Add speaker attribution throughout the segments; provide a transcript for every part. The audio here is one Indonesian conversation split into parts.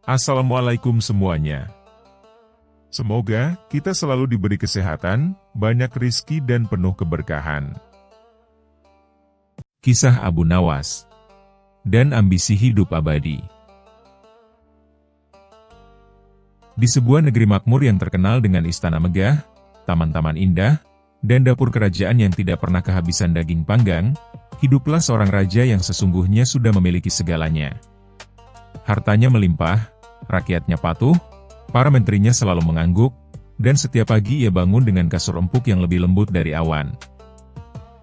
Speaker 1: Assalamualaikum semuanya. Semoga kita selalu diberi kesehatan, banyak rizki dan penuh keberkahan. Kisah Abu Nawas dan ambisi hidup abadi. Di sebuah negeri makmur yang terkenal dengan istana megah, taman-taman indah, dan dapur kerajaan yang tidak pernah kehabisan daging panggang, hiduplah seorang raja yang sesungguhnya sudah memiliki segalanya. Hartanya melimpah, rakyatnya patuh, para menterinya selalu mengangguk, dan setiap pagi ia bangun dengan kasur empuk yang lebih lembut dari awan.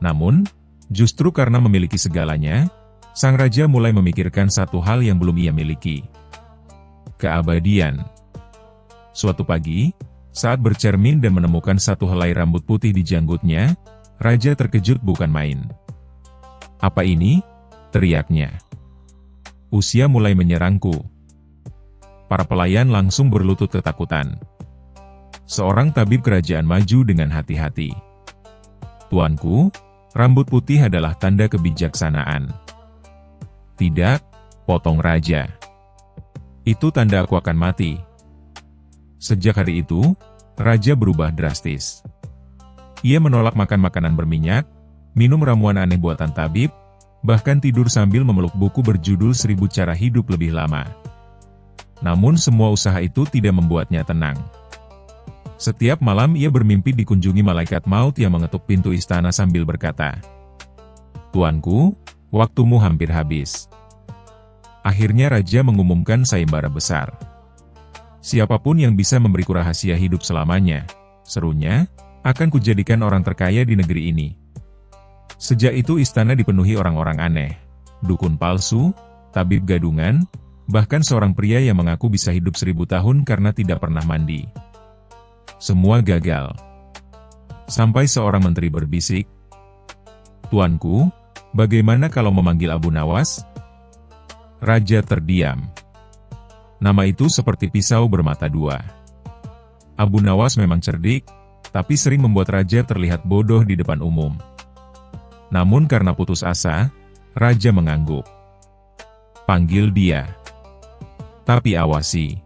Speaker 1: Namun, justru karena memiliki segalanya, sang raja mulai memikirkan satu hal yang belum ia miliki. Keabadian. Suatu pagi, saat bercermin dan menemukan satu helai rambut putih di janggutnya, raja terkejut bukan main. "Apa ini?" teriaknya. "Usia mulai menyerangku." Para pelayan langsung berlutut ketakutan. Seorang tabib kerajaan maju dengan hati-hati. "Tuanku, rambut putih adalah tanda kebijaksanaan." "Tidak," potong raja. "Itu tanda aku akan mati." Sejak hari itu, raja berubah drastis. Ia menolak makan makanan berminyak, minum ramuan aneh buatan tabib, bahkan tidur sambil memeluk buku berjudul 1000 Cara Hidup Lebih Lama. Namun semua usaha itu tidak membuatnya tenang. Setiap malam ia bermimpi dikunjungi malaikat maut yang mengetuk pintu istana sambil berkata, "Tuanku, waktumu hampir habis." Akhirnya raja mengumumkan sayembara besar. "Siapapun yang bisa memberiku rahasia hidup selamanya," serunya, "akan kujadikan orang terkaya di negeri ini." Sejak itu istana dipenuhi orang-orang aneh, dukun palsu, tabib gadungan, bahkan seorang pria yang mengaku bisa hidup 1000 tahun karena tidak pernah mandi. Semua gagal. Sampai seorang menteri berbisik, "Tuanku, bagaimana kalau memanggil Abu Nawas?" Raja terdiam. Nama itu seperti pisau bermata dua. Abu Nawas memang cerdik, tapi sering membuat raja terlihat bodoh di depan umum. Namun karena putus asa, raja mengangguk. "Panggil dia. Tapi awasi."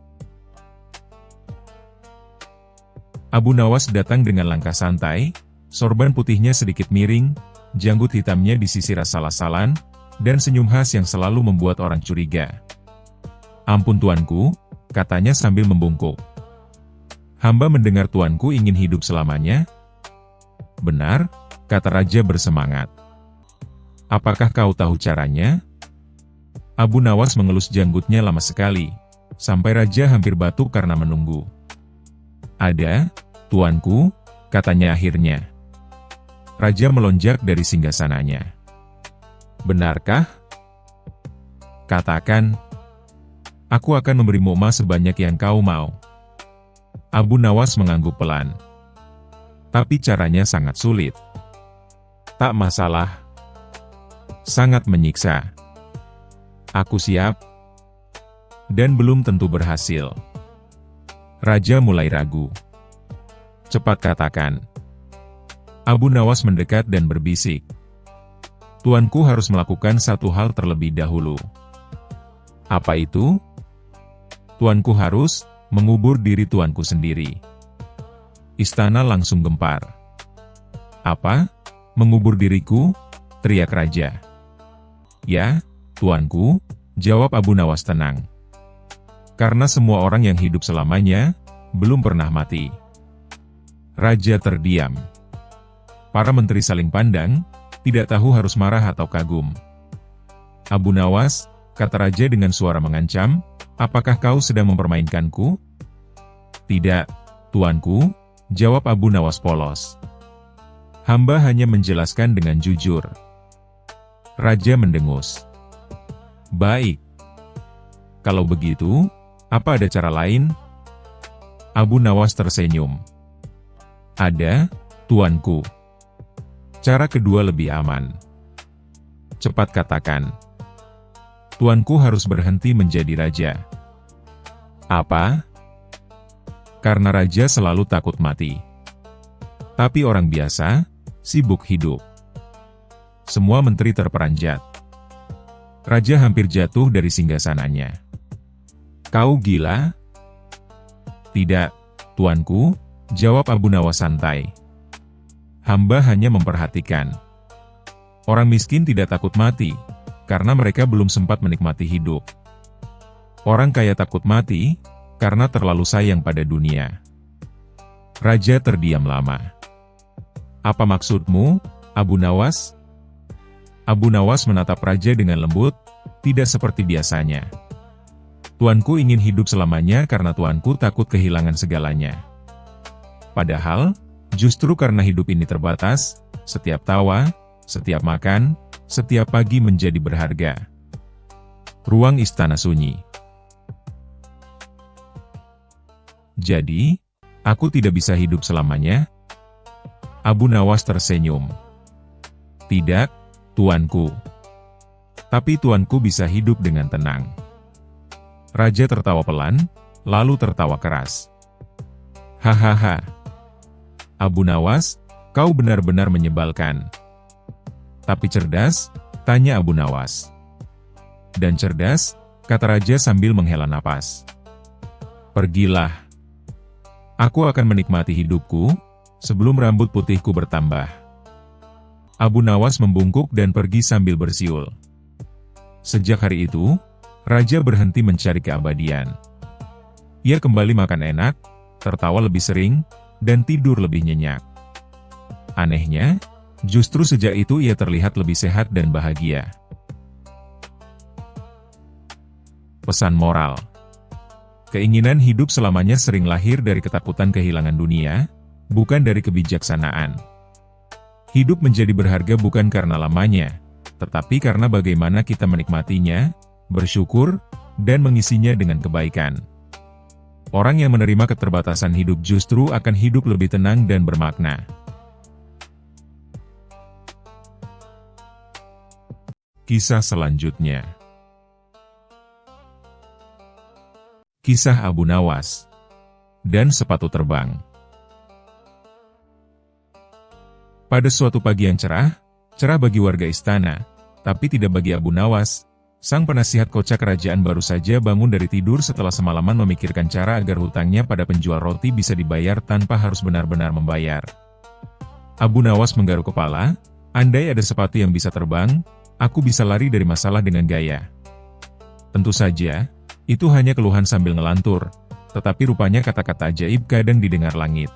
Speaker 1: Abu Nawas datang dengan langkah santai, sorban putihnya sedikit miring, janggut hitamnya disisir asal-asalan, dan senyum khas yang selalu membuat orang curiga. "Ampun tuanku," katanya sambil membungkuk. "Hamba mendengar tuanku ingin hidup selamanya." "Benar," kata raja bersemangat. "Apakah kau tahu caranya?" Abu Nawas mengelus janggutnya lama sekali, sampai raja hampir batuk karena menunggu. "Ada, tuanku," katanya akhirnya. Raja melonjak dari singgasananya. "Benarkah?" "Katakan." "Aku akan memberimu emas sebanyak yang kau mau." Abu Nawas mengangguk pelan. "Tapi caranya sangat sulit." "Tak masalah. Sangat menyiksa. Aku siap." Dan belum tentu berhasil. Raja mulai ragu. "Cepat katakan." Abu Nawas mendekat dan berbisik. "Tuanku harus melakukan satu hal terlebih dahulu." "Apa itu?" "Tuanku harus mengubur diri tuanku sendiri." Istana langsung gempar. "Apa? Mengubur diriku?" teriak raja. "Ya, tuanku," jawab Abu Nawas tenang. "Karena semua orang yang hidup selamanya, belum pernah mati." Raja terdiam. Para menteri saling pandang, tidak tahu harus marah atau kagum. "Abu Nawas," kata raja dengan suara mengancam, "apakah kau sedang mempermainkanku?" "Tidak, tuanku," jawab Abu Nawas polos. "Hamba hanya menjelaskan dengan jujur." Raja mendengus. "Baik. Kalau begitu, apa ada cara lain?" Abu Nawas tersenyum. "Ada, tuanku. Cara kedua lebih aman." "Cepat katakan." "Tuanku harus berhenti menjadi raja." "Apa?" "Karena raja selalu takut mati. Tapi orang biasa, sibuk hidup." Semua menteri terperanjat. Raja hampir jatuh dari singgasananya. Kau gila? Tidak, tuanku, jawab Abu Nawas santai. Hamba hanya memperhatikan. Orang miskin tidak takut mati, karena mereka belum sempat menikmati hidup. Orang kaya takut mati, karena terlalu sayang pada dunia. Raja terdiam lama. Apa maksudmu, Abu Nawas? Abu Nawas menatap raja dengan lembut, tidak seperti biasanya. Tuanku ingin hidup selamanya karena tuanku takut kehilangan segalanya. Padahal, justru karena hidup ini terbatas, setiap tawa, setiap makan, setiap pagi menjadi berharga. Ruang istana sunyi. Jadi, aku tidak bisa hidup selamanya? Abu Nawas tersenyum. Tidak, tuanku. Tapi tuanku bisa hidup dengan tenang. Raja tertawa pelan, lalu tertawa keras. Hahaha. Abu Nawas, kau benar-benar menyebalkan. Tapi cerdas? Tanya Abu Nawas. Dan cerdas, kata raja sambil menghela napas. Pergilah. Aku akan menikmati hidupku, sebelum rambut putihku bertambah. Abu Nawas membungkuk dan pergi sambil bersiul. Sejak hari itu, raja berhenti mencari keabadian. Ia kembali makan enak, tertawa lebih sering, dan tidur lebih nyenyak. Anehnya, justru sejak itu ia terlihat lebih sehat dan bahagia. Pesan moral. Keinginan hidup selamanya sering lahir dari ketakutan kehilangan dunia, bukan dari kebijaksanaan. Hidup menjadi berharga bukan karena lamanya, tetapi karena bagaimana kita menikmatinya, bersyukur, dan mengisinya dengan kebaikan. Orang yang menerima keterbatasan hidup justru akan hidup lebih tenang dan bermakna. Kisah selanjutnya. Kisah Abu Nawas dan sepatu terbang. Pada suatu pagi yang cerah bagi warga istana, tapi tidak bagi Abu Nawas. Sang penasihat kocak kerajaan baru saja bangun dari tidur setelah semalaman memikirkan cara agar hutangnya pada penjual roti bisa dibayar tanpa harus benar-benar membayar. Abu Nawas menggaruk kepala, andai ada sepatu yang bisa terbang, aku bisa lari dari masalah dengan gaya. Tentu saja, itu hanya keluhan sambil ngelantur, tetapi rupanya kata-kata ajaib kadang didengar langit.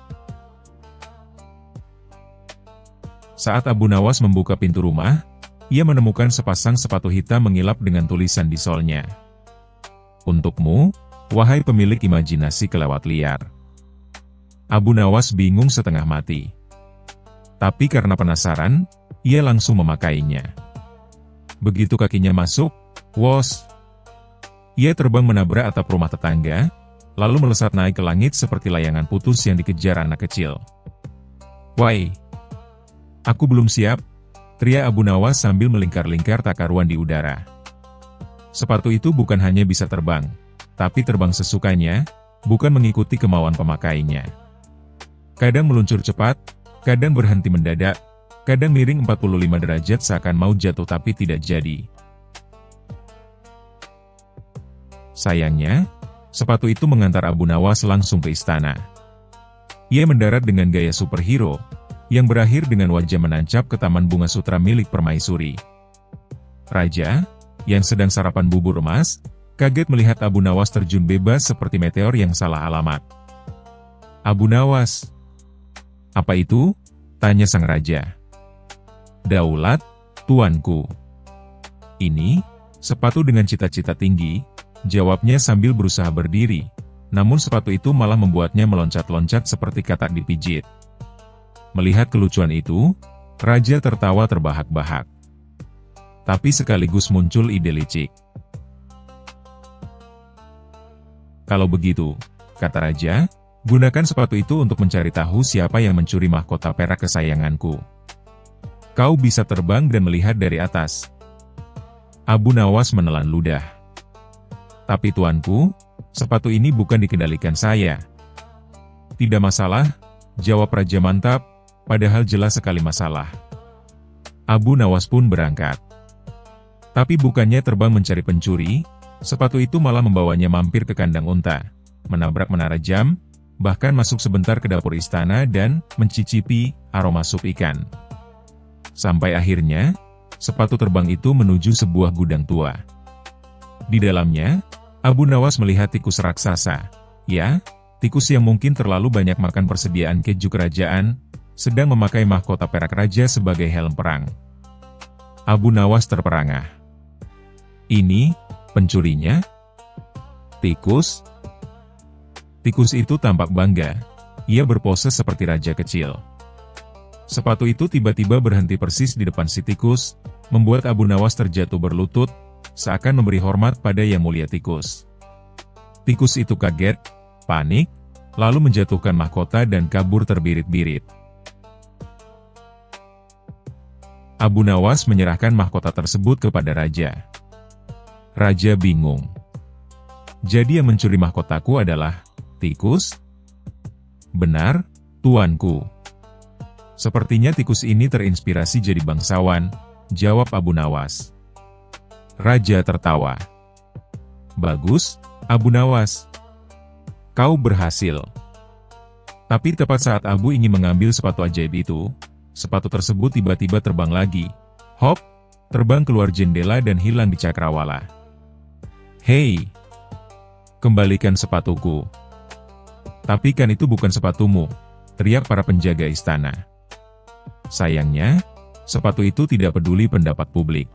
Speaker 1: Saat Abu Nawas membuka pintu rumah, ia menemukan sepasang sepatu hitam mengilap dengan tulisan di solnya. Untukmu, wahai pemilik imajinasi kelewat liar. Abu Nawas bingung setengah mati. Tapi karena penasaran, ia langsung memakainya. Begitu kakinya masuk, wos! Ia terbang menabrak atap rumah tetangga, lalu melesat naik ke langit seperti layangan putus yang dikejar anak kecil. Wai! Aku belum siap! Teriak Abu Nawas sambil melingkar-lingkar tak karuan di udara. Sepatu itu bukan hanya bisa terbang, tapi terbang sesukanya, bukan mengikuti kemauan pemakainya. Kadang meluncur cepat, kadang berhenti mendadak, kadang miring 45 derajat seakan mau jatuh tapi tidak jadi. Sayangnya, sepatu itu mengantar Abu Nawas langsung ke istana. Ia mendarat dengan gaya superhero, yang berakhir dengan wajah menancap ke taman bunga sutra milik permaisuri. Raja, yang sedang sarapan bubur emas, kaget melihat Abu Nawas terjun bebas seperti meteor yang salah alamat. Abu Nawas. Apa itu? Tanya sang raja. Daulat, tuanku. Ini, sepatu dengan cita-cita tinggi, jawabnya sambil berusaha berdiri, namun sepatu itu malah membuatnya meloncat-loncat seperti katak dipijit. Melihat kelucuan itu, raja tertawa terbahak-bahak. Tapi sekaligus muncul ide licik. Kalau begitu, kata raja, gunakan sepatu itu untuk mencari tahu siapa yang mencuri mahkota perak kesayanganku. Kau bisa terbang dan melihat dari atas. Abu Nawas menelan ludah. Tapi tuanku, sepatu ini bukan dikendalikan saya. Tidak masalah, jawab raja mantap. Padahal jelas sekali masalah. Abu Nawas pun berangkat. Tapi bukannya terbang mencari pencuri, Sepatu itu malah membawanya mampir ke kandang unta, menabrak menara jam, bahkan masuk sebentar ke dapur istana dan mencicipi aroma sup ikan. Sampai akhirnya, sepatu terbang itu menuju sebuah gudang tua. Di dalamnya, Abu Nawas melihat tikus raksasa. Ya, tikus yang mungkin terlalu banyak makan persediaan keju kerajaan, sedang memakai mahkota perak raja sebagai helm perang. Abu Nawas terperangah. Ini, pencurinya? Tikus? Tikus itu tampak bangga. Ia berpose seperti raja kecil. Sepatu itu tiba-tiba berhenti persis di depan si tikus, membuat Abu Nawas terjatuh berlutut, seakan memberi hormat pada yang mulia tikus. Tikus itu kaget, panik, lalu menjatuhkan mahkota dan kabur terbirit-birit. Abu Nawas menyerahkan mahkota tersebut kepada raja. Raja bingung. Jadi yang mencuri mahkotaku adalah tikus? Benar, tuanku. Sepertinya tikus ini terinspirasi jadi bangsawan, jawab Abu Nawas. Raja tertawa. Bagus, Abu Nawas. Kau berhasil. Tapi tepat saat Abu ingin mengambil sepatu ajaib itu, sepatu tersebut tiba-tiba terbang lagi. Hop, terbang keluar jendela dan hilang di cakrawala. Hei, kembalikan sepatuku. Tapi kan itu bukan sepatumu, teriak para penjaga istana. Sayangnya, sepatu itu tidak peduli pendapat publik.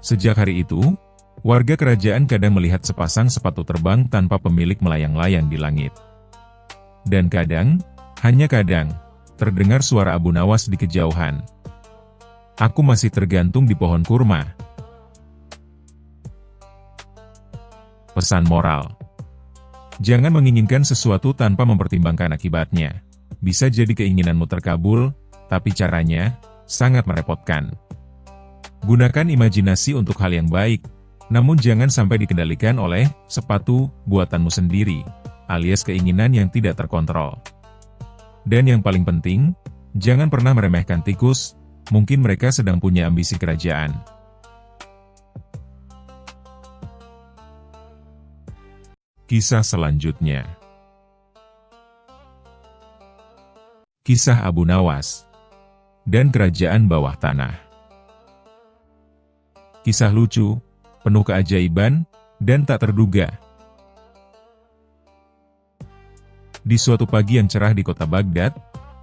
Speaker 1: Sejak hari itu, warga kerajaan kadang melihat sepasang sepatu terbang tanpa pemilik melayang-layang di langit. Dan kadang, hanya kadang, terdengar suara Abu Nawas di kejauhan. Aku masih tergantung di pohon kurma. Pesan moral. Jangan menginginkan sesuatu tanpa mempertimbangkan akibatnya. Bisa jadi keinginanmu terkabul, tapi caranya sangat merepotkan. Gunakan imajinasi untuk hal yang baik, namun jangan sampai dikendalikan oleh sepatu buatanmu sendiri, alias keinginan yang tidak terkontrol. Dan yang paling penting, jangan pernah meremehkan tikus, mungkin mereka sedang punya ambisi kerajaan. Kisah selanjutnya. Kisah Abu Nawas dan Kerajaan Bawah Tanah. Kisah lucu, penuh keajaiban, dan tak terduga. Di suatu pagi yang cerah di kota Baghdad,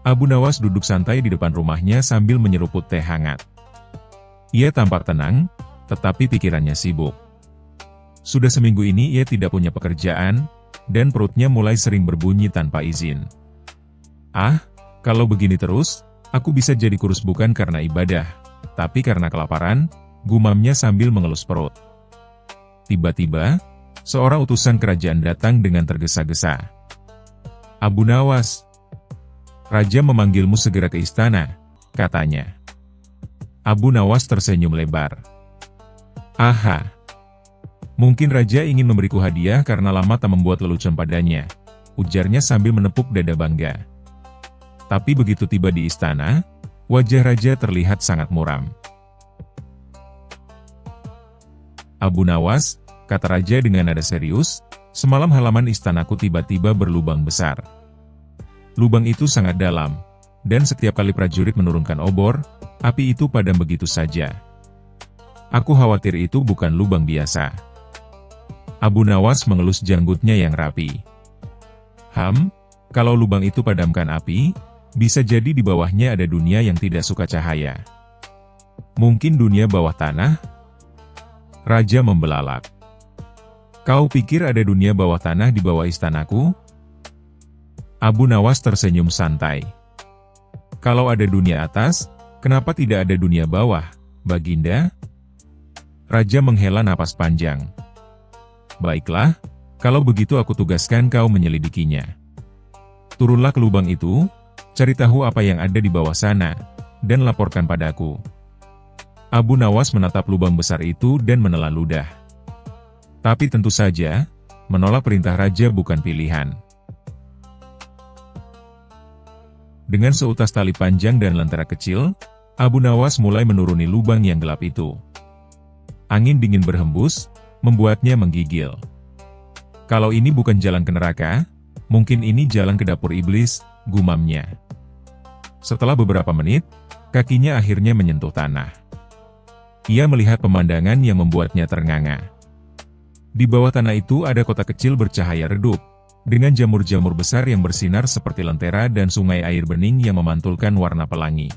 Speaker 1: Abu Nawas duduk santai di depan rumahnya sambil menyeruput teh hangat. Ia tampak tenang, tetapi pikirannya sibuk. Sudah seminggu ini ia tidak punya pekerjaan, dan perutnya mulai sering berbunyi tanpa izin. Ah, kalau begini terus, aku bisa jadi kurus bukan karena ibadah, tapi karena kelaparan, gumamnya sambil mengelus perut. Tiba-tiba, seorang utusan kerajaan datang dengan tergesa-gesa. Abu Nawas, Raja memanggilmu segera ke istana, katanya. Abu Nawas tersenyum lebar. Aha, mungkin Raja ingin memberiku hadiah karena lama tak membuat lelucon padanya, ujarnya sambil menepuk dada bangga. Tapi begitu tiba di istana, wajah Raja terlihat sangat muram. Abu Nawas, kata Raja dengan nada serius, semalam halaman istanaku tiba-tiba berlubang besar. Lubang itu sangat dalam, dan setiap kali prajurit menurunkan obor, api itu padam begitu saja. Aku khawatir itu bukan lubang biasa. Abu Nawas mengelus janggutnya yang rapi. Kalau lubang itu padamkan api, bisa jadi di bawahnya ada dunia yang tidak suka cahaya. Mungkin dunia bawah tanah? Raja membelalak. Kau pikir ada dunia bawah tanah di bawah istanaku? Abu Nawas tersenyum santai. Kalau ada dunia atas, kenapa tidak ada dunia bawah, Baginda? Raja menghela napas panjang. Baiklah, kalau begitu aku tugaskan kau menyelidikinya. Turunlah ke lubang itu, cari tahu apa yang ada di bawah sana, dan laporkan padaku. Abu Nawas menatap lubang besar itu dan menelan ludah. Tapi tentu saja, menolak perintah raja bukan pilihan. Dengan seutas tali panjang dan lentera kecil, Abu Nawas mulai menuruni lubang yang gelap itu. Angin dingin berhembus, membuatnya menggigil. Kalau ini bukan jalan ke neraka, mungkin ini jalan ke dapur iblis, gumamnya. Setelah beberapa menit, kakinya akhirnya menyentuh tanah. Ia melihat pemandangan yang membuatnya ternganga. Di bawah tanah itu ada kota kecil bercahaya redup, dengan jamur-jamur besar yang bersinar seperti lentera dan sungai air bening yang memantulkan warna pelangi.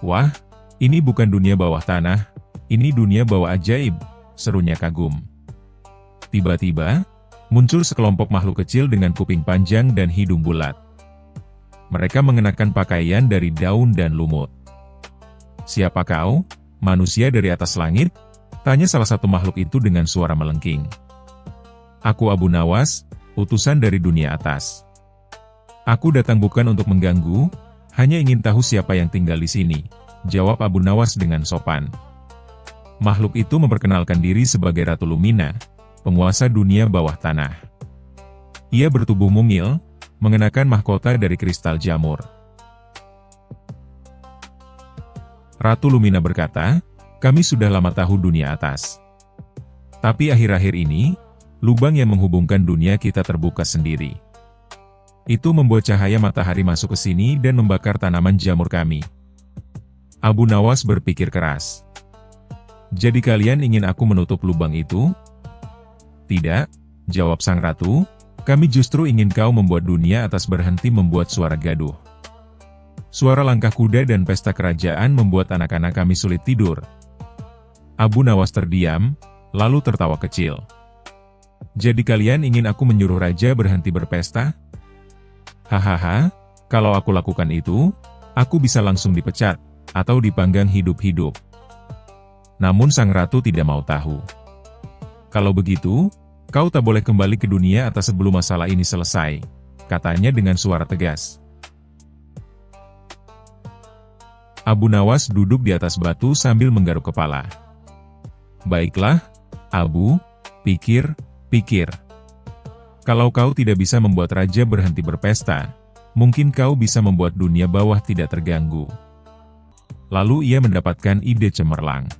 Speaker 1: Wah, ini bukan dunia bawah tanah, ini dunia bawah ajaib, serunya kagum. Tiba-tiba, muncul sekelompok makhluk kecil dengan kuping panjang dan hidung bulat. Mereka mengenakan pakaian dari daun dan lumut. "Siapa kau, manusia dari atas langit?" tanya salah satu makhluk itu dengan suara melengking. "Aku Abu Nawas, utusan dari dunia atas. Aku datang bukan untuk mengganggu, hanya ingin tahu siapa yang tinggal di sini," jawab Abu Nawas dengan sopan. Makhluk itu memperkenalkan diri sebagai Ratu Lumina, penguasa dunia bawah tanah. Ia bertubuh mungil, mengenakan mahkota dari kristal jamur. Ratu Lumina berkata, "Kami sudah lama tahu dunia atas. Tapi akhir-akhir ini, lubang yang menghubungkan dunia kita terbuka sendiri. Itu membuat cahaya matahari masuk ke sini dan membakar tanaman jamur kami." Abu Nawas berpikir keras. "Jadi kalian ingin aku menutup lubang itu?" "Tidak," jawab sang ratu, "kami justru ingin kau membuat dunia atas berhenti membuat suara gaduh. Suara langkah kuda dan pesta kerajaan membuat anak-anak kami sulit tidur." Abu Nawas terdiam, lalu tertawa kecil. "Jadi kalian ingin aku menyuruh raja berhenti berpesta? Hahaha, kalau aku lakukan itu, aku bisa langsung dipecat, atau dipanggang hidup-hidup." Namun sang ratu tidak mau tahu. "Kalau begitu, kau tak boleh kembali ke dunia atas sebelum masalah ini selesai," katanya dengan suara tegas. Abu Nawas duduk di atas batu sambil menggaruk kepala. "Baiklah, Abu, pikir. Kalau kau tidak bisa membuat raja berhenti berpesta, mungkin kau bisa membuat dunia bawah tidak terganggu." Lalu ia mendapatkan ide cemerlang.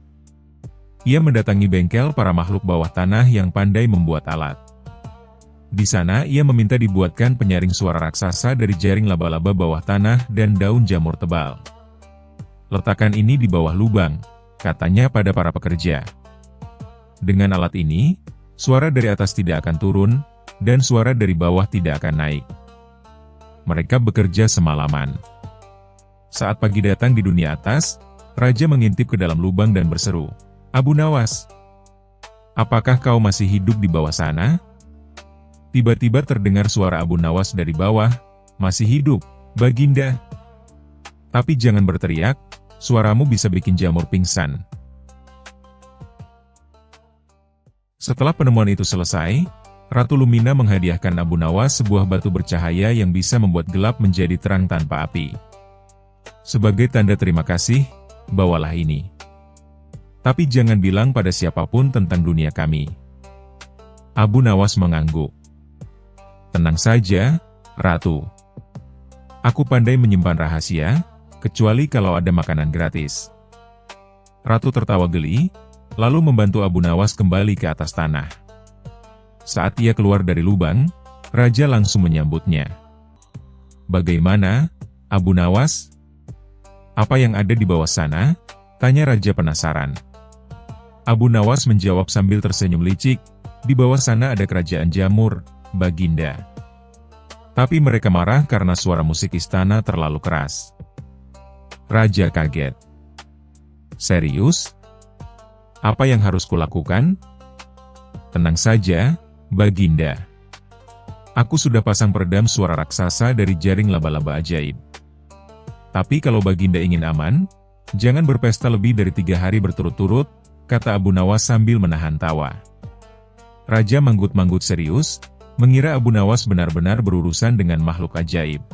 Speaker 1: Ia mendatangi bengkel para makhluk bawah tanah yang pandai membuat alat. Di sana ia meminta dibuatkan penyaring suara raksasa dari jaring laba-laba bawah tanah dan daun jamur tebal. "Letakkan ini di bawah lubang," katanya pada para pekerja. Dengan alat ini, suara dari atas tidak akan turun, dan suara dari bawah tidak akan naik. Mereka bekerja semalaman. Saat pagi datang di dunia atas, raja mengintip ke dalam lubang dan berseru, "Abu Nawas, apakah kau masih hidup di bawah sana?" Tiba-tiba terdengar suara Abu Nawas dari bawah, "Masih hidup, Baginda. Tapi jangan berteriak, suaramu bisa bikin jamur pingsan." Setelah penemuan itu selesai, Ratu Lumina menghadiahkan Abu Nawas sebuah batu bercahaya yang bisa membuat gelap menjadi terang tanpa api. "Sebagai tanda terima kasih, bawalah ini. Tapi jangan bilang pada siapapun tentang dunia kami." Abu Nawas mengangguk. "Tenang saja, Ratu. Aku pandai menyimpan rahasia, kecuali kalau ada makanan gratis." Ratu tertawa geli, lalu membantu Abu Nawas kembali ke atas tanah. Saat ia keluar dari lubang, raja langsung menyambutnya. "Bagaimana, Abu Nawas? Apa yang ada di bawah sana?" tanya raja penasaran. Abu Nawas menjawab sambil tersenyum licik, "Di bawah sana ada kerajaan jamur, Baginda. Tapi mereka marah karena suara musik istana terlalu keras." Raja kaget. "Serius? Apa yang harus kulakukan?" "Tenang saja, Baginda. Aku sudah pasang peredam suara raksasa dari jaring laba-laba ajaib. Tapi kalau Baginda ingin aman, jangan berpesta lebih dari 3 hari berturut-turut," kata Abu Nawas sambil menahan tawa. Raja manggut-manggut serius, mengira Abu Nawas benar-benar berurusan dengan makhluk ajaib.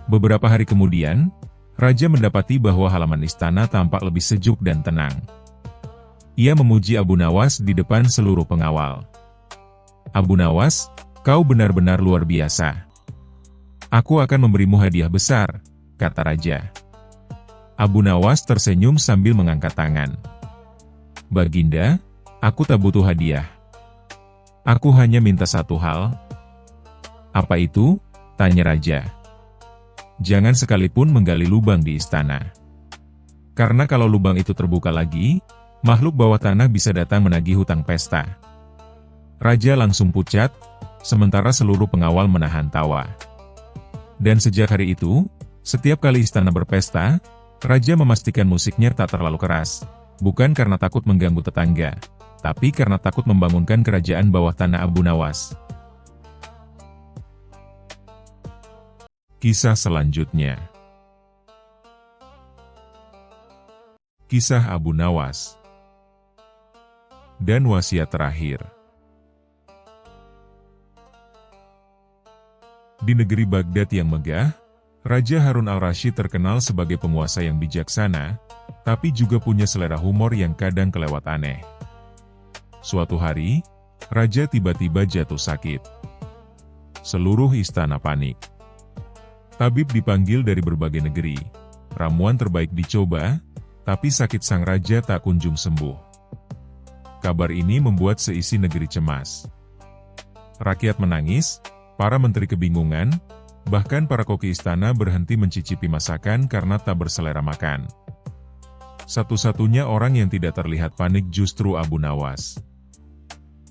Speaker 1: Beberapa hari kemudian, Raja mendapati bahwa halaman istana tampak lebih sejuk dan tenang. Ia memuji Abu Nawas di depan seluruh pengawal. "Abu Nawas, kau benar-benar luar biasa. Aku akan memberimu hadiah besar," kata Raja. Abu Nawas tersenyum sambil mengangkat tangan. Baginda, aku tak butuh hadiah. Aku hanya minta satu hal. Apa itu? Tanya raja. Jangan sekalipun menggali lubang di istana. Karena kalau lubang itu terbuka lagi, makhluk bawah tanah bisa datang menagih hutang pesta. Raja langsung pucat, sementara seluruh pengawal menahan tawa. Dan sejak hari itu, setiap kali istana berpesta, raja memastikan musiknya tak terlalu keras. Bukan karena takut mengganggu tetangga, tapi karena takut membangunkan kerajaan bawah tanah Abu Nawas. Kisah selanjutnya. Kisah Abu Nawas dan wasiat terakhir. Di negeri Baghdad yang megah, Raja Harun al-Rasyid terkenal sebagai penguasa yang bijaksana, tapi juga punya selera humor yang kadang kelewat aneh. Suatu hari, Raja tiba-tiba jatuh sakit. Seluruh istana panik. Tabib dipanggil dari berbagai negeri. Ramuan terbaik dicoba, tapi sakit sang raja tak kunjung sembuh. Kabar ini membuat seisi negeri cemas. Rakyat menangis, para menteri kebingungan, bahkan para koki istana berhenti mencicipi masakan karena tak berselera makan. Satu-satunya orang yang tidak terlihat panik justru Abu Nawas.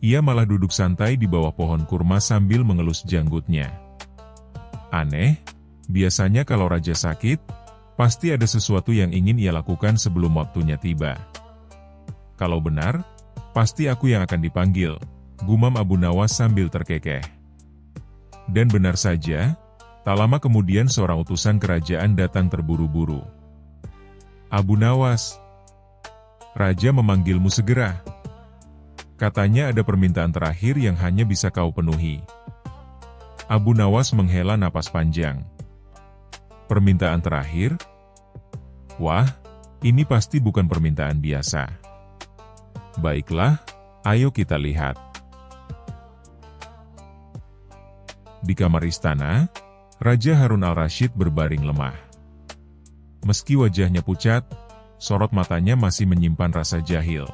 Speaker 1: Ia malah duduk santai di bawah pohon kurma sambil mengelus janggutnya. Aneh, biasanya kalau raja sakit, pasti ada sesuatu yang ingin ia lakukan sebelum waktunya tiba. Kalau benar, pasti aku yang akan dipanggil, gumam Abu Nawas sambil terkekeh. Dan benar saja, tak lama kemudian seorang utusan kerajaan datang terburu-buru. Abu Nawas, raja memanggilmu segera. Katanya ada permintaan terakhir yang hanya bisa kau penuhi. Abu Nawas menghela napas panjang. Permintaan terakhir? Wah, ini pasti bukan permintaan biasa. Baiklah, ayo kita lihat. Di kamar istana, Raja Harun al-Rasyid berbaring lemah. Meski wajahnya pucat, sorot matanya masih menyimpan rasa jahil.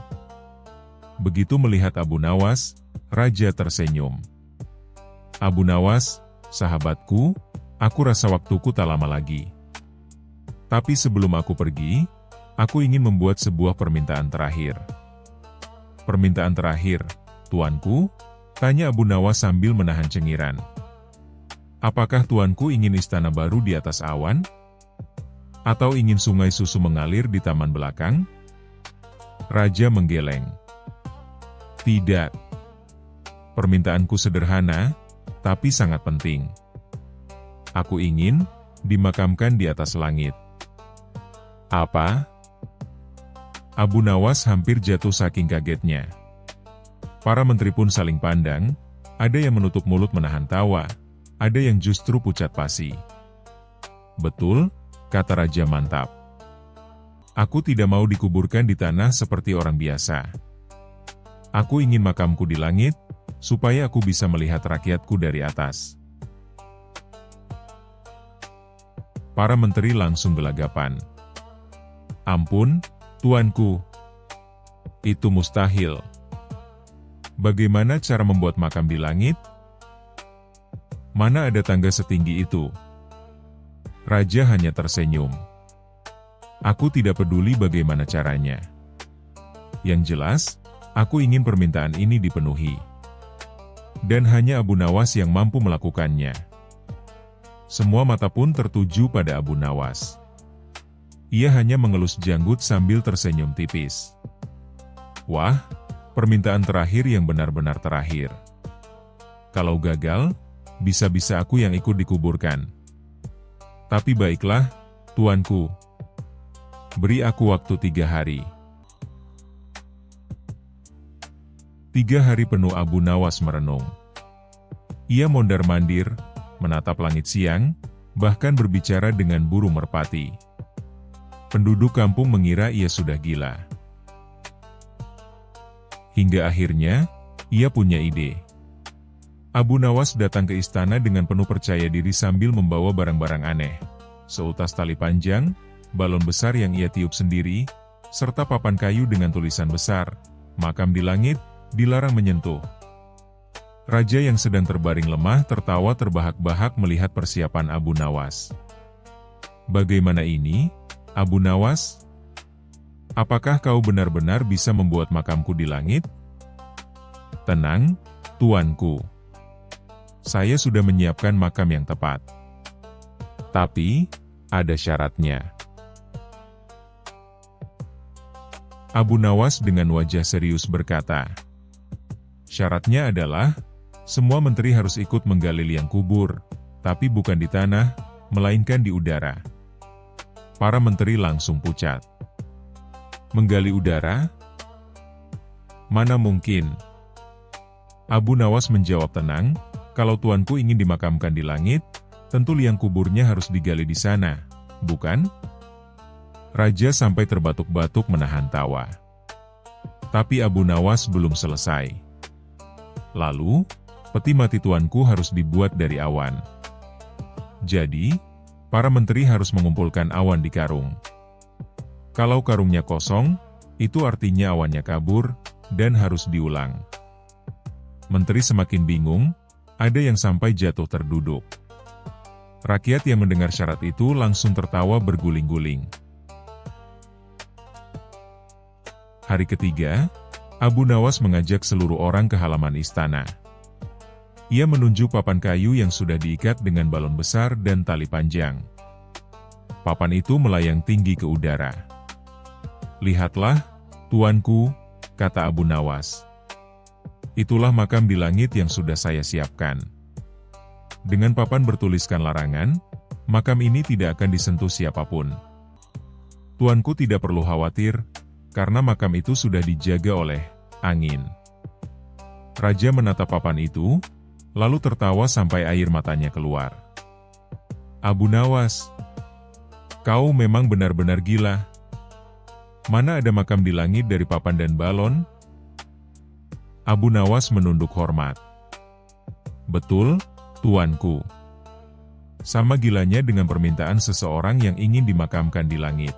Speaker 1: Begitu melihat Abu Nawas, Raja tersenyum. Abu Nawas, sahabatku, aku rasa waktuku tak lama lagi. Tapi sebelum aku pergi, aku ingin membuat sebuah permintaan terakhir. Permintaan terakhir, tuanku? Tanya Abu Nawas sambil menahan cengiran. Apakah tuanku ingin istana baru di atas awan? Atau ingin sungai susu mengalir di taman belakang? Raja menggeleng. Tidak. Permintaanku sederhana, tapi sangat penting. Aku ingin dimakamkan di atas langit. Apa? Abu Nawas hampir jatuh saking kagetnya. Para menteri pun saling pandang, ada yang menutup mulut menahan tawa, ada yang justru pucat pasi. Betul, kata Raja mantap. Aku tidak mau dikuburkan di tanah seperti orang biasa. Aku ingin makamku di langit, supaya aku bisa melihat rakyatku dari atas. Para menteri langsung gelagapan. Ampun, tuanku. Itu mustahil. Bagaimana cara membuat makam di langit? Mana ada tangga setinggi itu? Raja hanya tersenyum. Aku tidak peduli bagaimana caranya. Yang jelas, aku ingin permintaan ini dipenuhi. Dan hanya Abu Nawas yang mampu melakukannya. Semua mata pun tertuju pada Abu Nawas. Ia hanya mengelus janggut sambil tersenyum tipis. Wah, permintaan terakhir yang benar-benar terakhir. Kalau gagal, bisa-bisa aku yang ikut dikuburkan. Tapi baiklah, tuanku. Beri aku waktu 3 hari. 3 hari penuh Abu Nawas merenung. Ia mondar-mandir, menatap langit siang, bahkan berbicara dengan burung merpati. Penduduk kampung mengira ia sudah gila. Hingga akhirnya, ia punya ide. Abu Nawas datang ke istana dengan penuh percaya diri sambil membawa barang-barang aneh. Seutas tali panjang, balon besar yang ia tiup sendiri, serta papan kayu dengan tulisan besar, "Makam di langit, dilarang menyentuh." Raja yang sedang terbaring lemah tertawa terbahak-bahak melihat persiapan Abu Nawas. "Bagaimana ini, Abu Nawas? Apakah kau benar-benar bisa membuat makamku di langit?" "Tenang, tuanku. Saya sudah menyiapkan makam yang tepat. Tapi, ada syaratnya." Abu Nawas dengan wajah serius berkata, "Syaratnya adalah, semua menteri harus ikut menggali liang kubur, tapi bukan di tanah, melainkan di udara." Para menteri langsung pucat. "Menggali udara? Mana mungkin?" Abu Nawas menjawab tenang, "Kalau tuanku ingin dimakamkan di langit, tentu liang kuburnya harus digali di sana, bukan?" Raja sampai terbatuk-batuk menahan tawa. Tapi Abu Nawas belum selesai. "Lalu, peti mati tuanku harus dibuat dari awan. Jadi, para menteri harus mengumpulkan awan di karung. Kalau karungnya kosong, itu artinya awannya kabur, dan harus diulang." Menteri semakin bingung, ada yang sampai jatuh terduduk. Rakyat yang mendengar syarat itu langsung tertawa berguling-guling. Hari ketiga, Abu Nawas mengajak seluruh orang ke halaman istana. Ia menunjuk papan kayu yang sudah diikat dengan balon besar dan tali panjang. Papan itu melayang tinggi ke udara. "Lihatlah, tuanku," kata Abu Nawas. "Itulah makam di langit yang sudah saya siapkan. Dengan papan bertuliskan larangan, makam ini tidak akan disentuh siapapun. Tuanku tidak perlu khawatir, karena makam itu sudah dijaga oleh angin." Raja menatap papan itu, lalu tertawa sampai air matanya keluar. "Abu Nawas, kau memang benar-benar gila. Mana ada makam di langit dari papan dan balon?" Abu Nawas menunduk hormat. "Betul, tuanku. Sama gilanya dengan permintaan seseorang yang ingin dimakamkan di langit.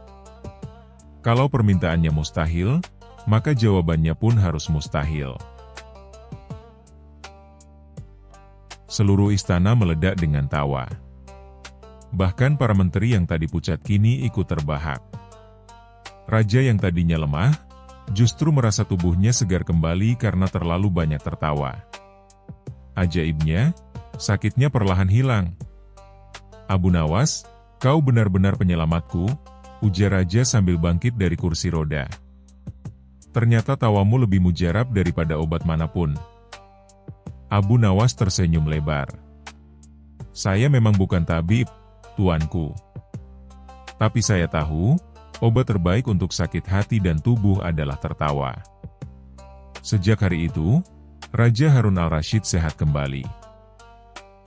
Speaker 1: Kalau permintaannya mustahil, maka jawabannya pun harus mustahil." Seluruh istana meledak dengan tawa. Bahkan para menteri yang tadi pucat kini ikut terbahak. Raja yang tadinya lemah, justru merasa tubuhnya segar kembali karena terlalu banyak tertawa. Ajaibnya, sakitnya perlahan hilang. "Abu Nawas, kau benar-benar penyelamatku," ujar Raja sambil bangkit dari kursi roda. "Ternyata tawamu lebih mujarab daripada obat manapun." Abu Nawas tersenyum lebar. "Saya memang bukan tabib, tuanku. Tapi saya tahu, obat terbaik untuk sakit hati dan tubuh adalah tertawa." Sejak hari itu, Raja Harun al-Rashid sehat kembali.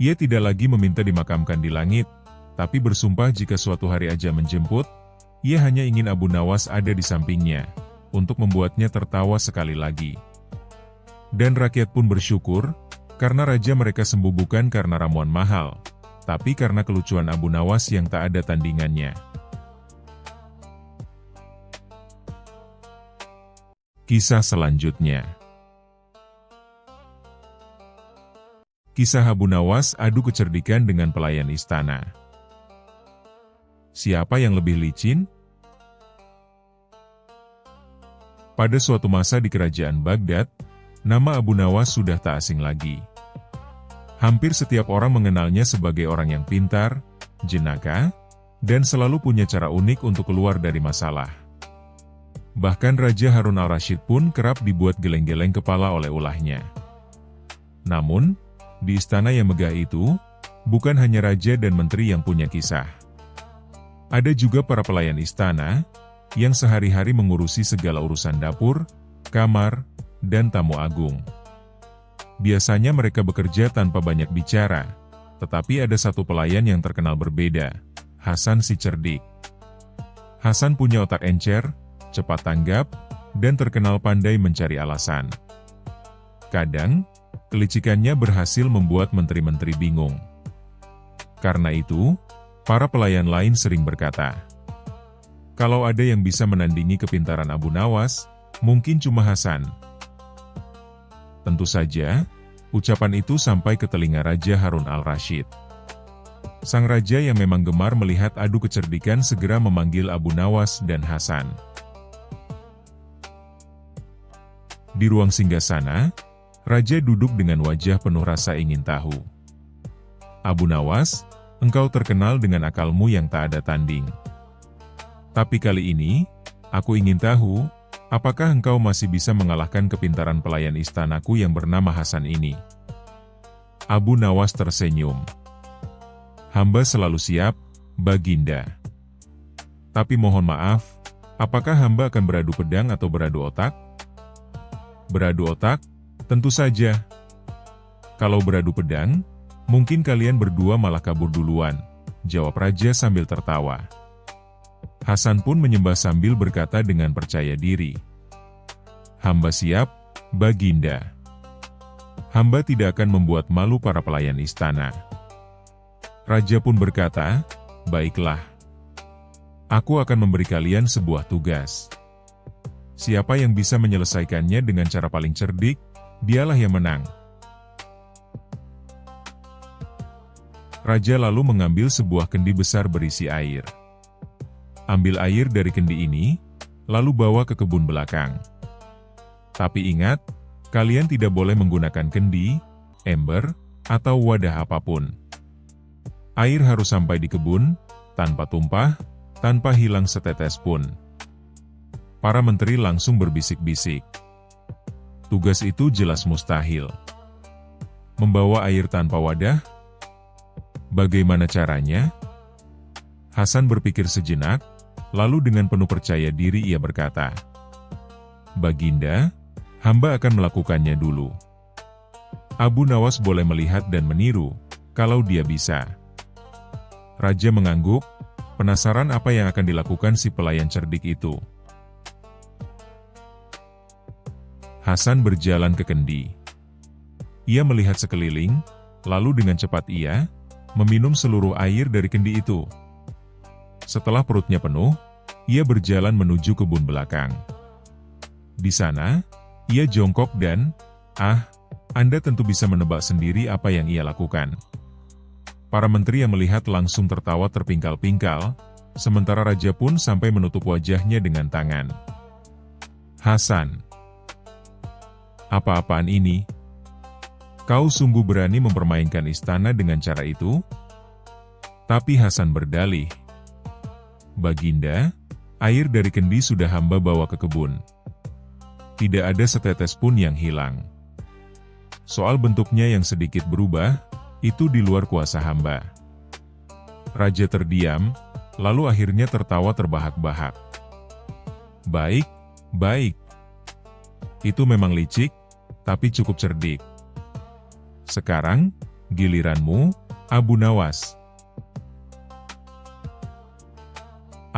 Speaker 1: Ia tidak lagi meminta dimakamkan di langit, tapi bersumpah jika suatu hari aja menjemput, ia hanya ingin Abu Nawas ada di sampingnya, untuk membuatnya tertawa sekali lagi. Dan rakyat pun bersyukur, karena raja mereka sembuh bukan karena ramuan mahal, tapi karena kelucuan Abu Nawas yang tak ada tandingannya. Kisah selanjutnya. Kisah Abu Nawas adu kecerdikan dengan pelayan istana. Siapa yang lebih licin? Pada suatu masa di kerajaan Baghdad, nama Abu Nawas sudah tak asing lagi. Hampir setiap orang mengenalnya sebagai orang yang pintar, jenaka, dan selalu punya cara unik untuk keluar dari masalah. Bahkan Raja Harun al-Rashid pun kerap dibuat geleng-geleng kepala oleh ulahnya. Namun, di istana yang megah itu, bukan hanya raja dan menteri yang punya kisah. Ada juga para pelayan istana, yang sehari-hari mengurusi segala urusan dapur, kamar, dan tamu agung. Biasanya mereka bekerja tanpa banyak bicara, tetapi ada satu pelayan yang terkenal berbeda, Hasan si cerdik. Hasan punya otak encer, cepat tanggap, dan terkenal pandai mencari alasan. Kadang, kelicikannya berhasil membuat menteri-menteri bingung. Karena itu, para pelayan lain sering berkata, Kalau ada yang bisa menandingi kepintaran Abu Nawas, mungkin cuma Hasan. Tentu saja, ucapan itu sampai ke telinga Raja Harun al-Rasyid. Sang raja yang memang gemar melihat adu kecerdikan segera memanggil Abu Nawas dan Hasan. Di ruang singgasana, raja duduk dengan wajah penuh rasa ingin tahu. Abu Nawas, engkau terkenal dengan akalmu yang tak ada tanding. Tapi kali ini, aku ingin tahu, apakah engkau masih bisa mengalahkan kepintaran pelayan istanaku yang bernama Hasan ini? Abu Nawas tersenyum. Hamba selalu siap, Baginda. Tapi mohon maaf, apakah hamba akan beradu pedang atau beradu otak? Beradu otak? Tentu saja. Kalau beradu pedang, mungkin kalian berdua malah kabur duluan, jawab raja sambil tertawa. Hasan pun menyembah sambil berkata dengan percaya diri. Hamba siap, Baginda. Hamba tidak akan membuat malu para pelayan istana. Raja pun berkata, baiklah. Aku akan memberi kalian sebuah tugas. Siapa yang bisa menyelesaikannya dengan cara paling cerdik, dialah yang menang. Raja lalu mengambil sebuah kendi besar berisi air. Ambil air dari kendi ini, lalu bawa ke kebun belakang. Tapi ingat, kalian tidak boleh menggunakan kendi, ember, atau wadah apapun. Air harus sampai di kebun, tanpa tumpah, tanpa hilang setetes pun. Para menteri langsung berbisik-bisik. Tugas itu jelas mustahil. Membawa air tanpa wadah? Bagaimana caranya? Hasan berpikir sejenak, lalu dengan penuh percaya diri ia berkata, Baginda, hamba akan melakukannya dulu. Abu Nawas boleh melihat dan meniru, kalau dia bisa. Raja mengangguk, penasaran apa yang akan dilakukan si pelayan cerdik itu. Hasan berjalan ke kendi. Ia melihat sekeliling, lalu dengan cepat ia meminum seluruh air dari kendi itu. Setelah perutnya penuh, ia berjalan menuju kebun belakang. Di sana, ia jongkok dan, Anda tentu bisa menebak sendiri apa yang ia lakukan. Para menteri yang melihat langsung tertawa terpingkal-pingkal, sementara raja pun sampai menutup wajahnya dengan tangan. Hasan, apa-apaan ini? Kau sungguh berani mempermainkan istana dengan cara itu? Tapi Hasan berdalih, Baginda, air dari kendi sudah hamba bawa ke kebun. Tidak ada setetes pun yang hilang. Soal bentuknya yang sedikit berubah, itu di luar kuasa hamba. Raja terdiam, lalu akhirnya tertawa terbahak-bahak. Baik, baik. Itu memang licik, tapi cukup cerdik. Sekarang, giliranmu, Abu Nawas.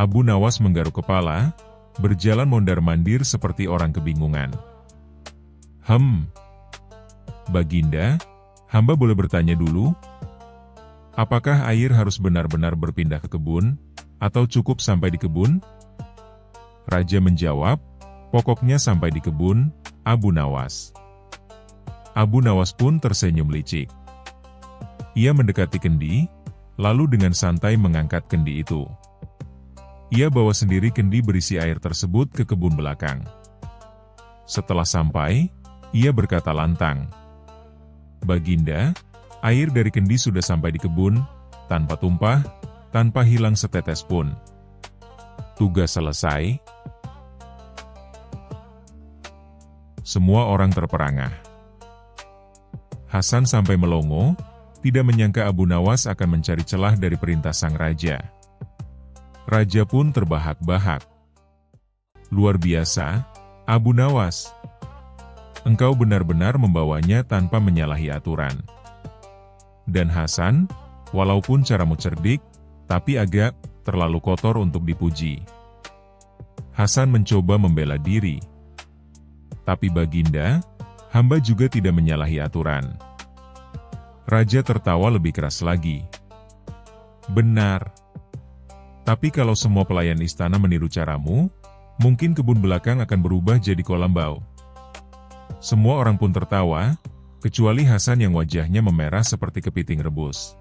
Speaker 1: Abu Nawas menggaruk kepala, berjalan mondar-mandir seperti orang kebingungan. Baginda, hamba boleh bertanya dulu? Apakah air harus benar-benar berpindah ke kebun, atau cukup sampai di kebun? Raja menjawab, pokoknya sampai di kebun, Abu Nawas. Abu Nawas pun tersenyum licik. Ia mendekati kendi, lalu dengan santai mengangkat kendi itu. Ia bawa sendiri kendi berisi air tersebut ke kebun belakang. Setelah sampai, ia berkata lantang, Baginda, air dari kendi sudah sampai di kebun, tanpa tumpah, tanpa hilang setetes pun. Tugas selesai. Semua orang terperangah. Hasan sampai melongo, tidak menyangka Abu Nawas akan mencari celah dari perintah sang raja. Raja pun terbahak-bahak. Luar biasa, Abu Nawas. Engkau benar-benar membawanya tanpa menyalahi aturan. Dan Hasan, walaupun caramu cerdik, tapi agak terlalu kotor untuk dipuji. Hasan mencoba membela diri. Tapi Baginda, hamba juga tidak menyalahi aturan. Raja tertawa lebih keras lagi. Benar. Tapi kalau semua pelayan istana meniru caramu, mungkin kebun belakang akan berubah jadi kolam bau. Semua orang pun tertawa, kecuali Hasan yang wajahnya memerah seperti kepiting rebus.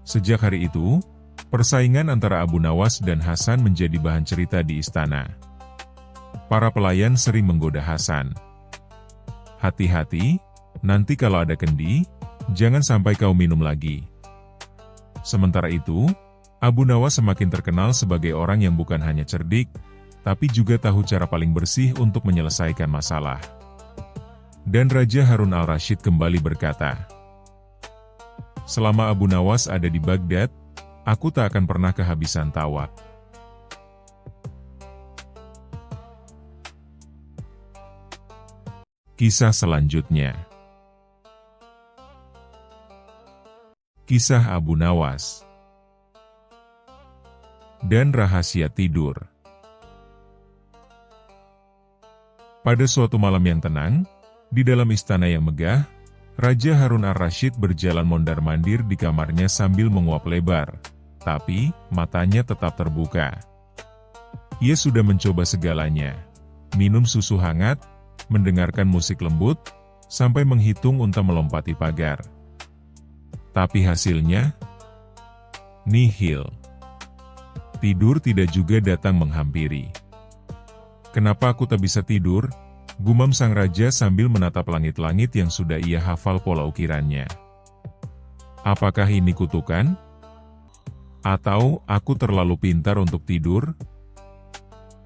Speaker 1: Sejak hari itu, persaingan antara Abu Nawas dan Hasan menjadi bahan cerita di istana. Para pelayan sering menggoda Hasan. "Hati-hati, nanti kalau ada kendi, jangan sampai kau minum lagi." Sementara itu, Abu Nawas semakin terkenal sebagai orang yang bukan hanya cerdik, tapi juga tahu cara paling bersih untuk menyelesaikan masalah. Dan Raja Harun al-Rasyid kembali berkata, "Selama Abu Nawas ada di Baghdad, aku tak akan pernah kehabisan tawa." Kisah selanjutnya. Kisah Abu Nawas dan rahasia tidur. Pada suatu malam yang tenang, di dalam istana yang megah, Raja Harun al-Rasyid berjalan mondar-mandir di kamarnya sambil menguap lebar, tapi matanya tetap terbuka. Ia sudah mencoba segalanya, minum susu hangat, mendengarkan musik lembut, sampai menghitung unta melompati pagar. Tapi hasilnya, nihil. Tidur tidak juga datang menghampiri. "Kenapa aku tak bisa tidur?" gumam sang raja sambil menatap langit-langit yang sudah ia hafal pola ukirannya. "Apakah ini kutukan? Atau aku terlalu pintar untuk tidur?"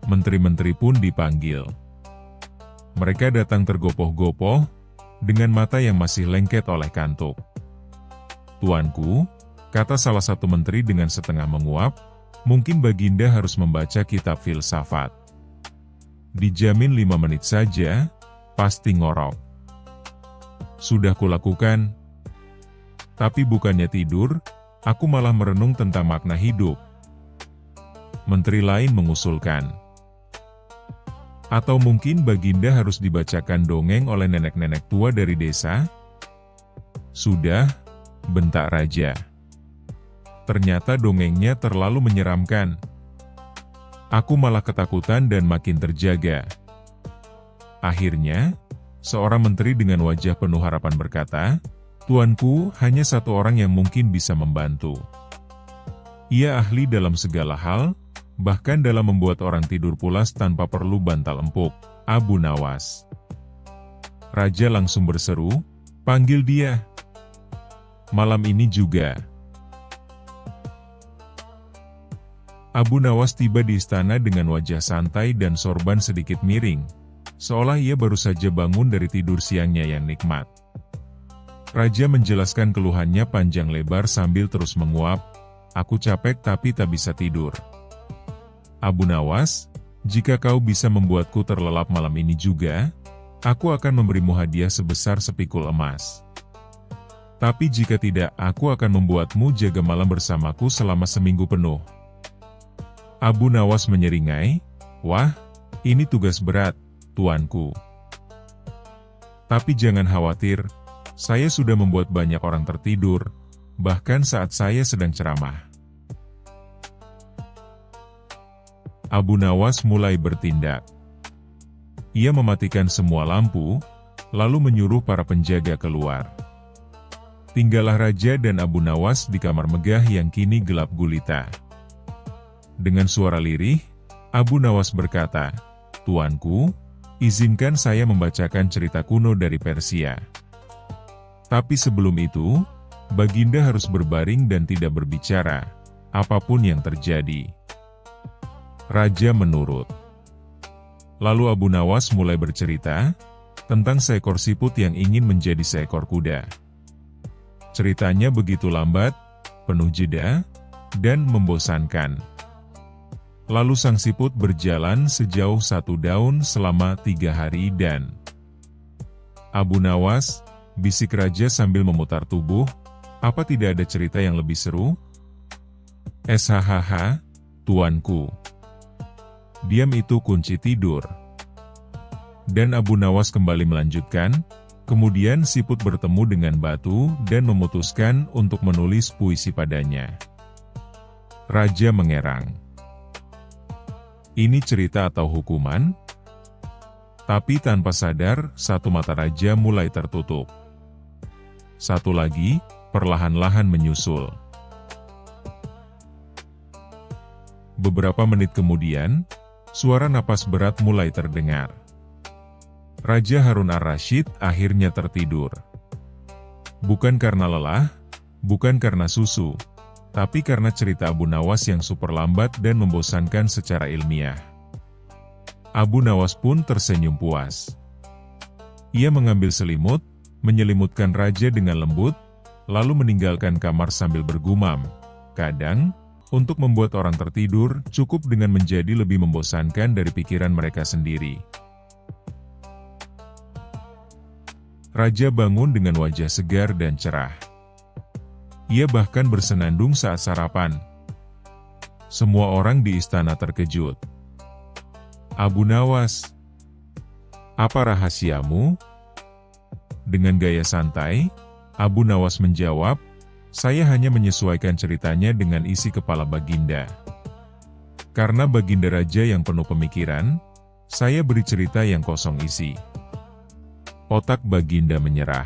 Speaker 1: Menteri-menteri pun dipanggil. Mereka datang tergopoh-gopoh, dengan mata yang masih lengket oleh kantuk. "Tuanku," kata salah satu menteri dengan setengah menguap, "mungkin Baginda harus membaca kitab filsafat. Dijamin 5 menit saja, pasti ngorok." "Sudah kulakukan. Tapi bukannya tidur, aku malah merenung tentang makna hidup." Menteri lain mengusulkan. "Atau mungkin Baginda harus dibacakan dongeng oleh nenek-nenek tua dari desa?" "Sudah," bentak raja. "Ternyata dongengnya terlalu menyeramkan. Aku malah ketakutan dan makin terjaga." Akhirnya, seorang menteri dengan wajah penuh harapan berkata, "Tuanku, hanya satu orang yang mungkin bisa membantu. Ia ahli dalam segala hal, bahkan dalam membuat orang tidur pulas tanpa perlu bantal empuk, Abu Nawas." Raja langsung berseru, "Panggil dia. Malam ini juga." Abu Nawas tiba di istana dengan wajah santai dan sorban sedikit miring, seolah ia baru saja bangun dari tidur siangnya yang nikmat. Raja menjelaskan keluhannya panjang lebar sambil terus menguap, "Aku capek tapi tak bisa tidur. Abu Nawas, jika kau bisa membuatku terlelap malam ini juga, aku akan memberimu hadiah sebesar sepikul emas. Tapi jika tidak, aku akan membuatmu jaga malam bersamaku selama seminggu penuh." Abu Nawas menyeringai, "Wah, ini tugas berat, tuanku. Tapi jangan khawatir, saya sudah membuat banyak orang tertidur, bahkan saat saya sedang ceramah." Abu Nawas mulai bertindak. Ia mematikan semua lampu, lalu menyuruh para penjaga keluar. Tinggallah raja dan Abu Nawas di kamar megah yang kini gelap gulita. Dengan suara lirih, Abu Nawas berkata, "Tuanku, izinkan saya membacakan cerita kuno dari Persia. Tapi sebelum itu, Baginda harus berbaring dan tidak berbicara, apapun yang terjadi." Raja menurut. Lalu Abu Nawas mulai bercerita tentang seekor siput yang ingin menjadi seekor kuda. Ceritanya begitu lambat, penuh jeda, dan membosankan. Lalu sang siput berjalan sejauh 1 daun selama 3 hari dan... "Abu Nawas," bisik raja sambil memutar tubuh, "apa tidak ada cerita yang lebih seru?" "SHHH, tuanku. Diam itu kunci tidur." Dan Abu Nawas kembali melanjutkan, Kemudian siput bertemu dengan batu dan memutuskan untuk menulis puisi padanya. Raja mengerang. Ini cerita atau hukuman? Tapi tanpa sadar, satu mata raja mulai tertutup. Satu lagi, perlahan-lahan menyusul. Beberapa menit kemudian, suara napas berat mulai terdengar. Raja Harun ar-Rasyid akhirnya tertidur. Bukan karena lelah, bukan karena susu, tapi karena cerita Abu Nawas yang super lambat dan membosankan secara ilmiah. Abu Nawas pun tersenyum puas. Ia mengambil selimut, menyelimutkan raja dengan lembut, lalu meninggalkan kamar sambil bergumam. Kadang, untuk membuat orang tertidur, cukup dengan menjadi lebih membosankan dari pikiran mereka sendiri. Raja bangun dengan wajah segar dan cerah. Ia bahkan bersenandung saat sarapan. Semua orang di istana terkejut. Abu Nawas, apa rahasiamu? Dengan gaya santai, Abu Nawas menjawab, saya hanya menyesuaikan ceritanya dengan isi kepala Baginda. Karena Baginda Raja yang penuh pemikiran, saya beri cerita yang kosong isi. Otak Baginda menyerah.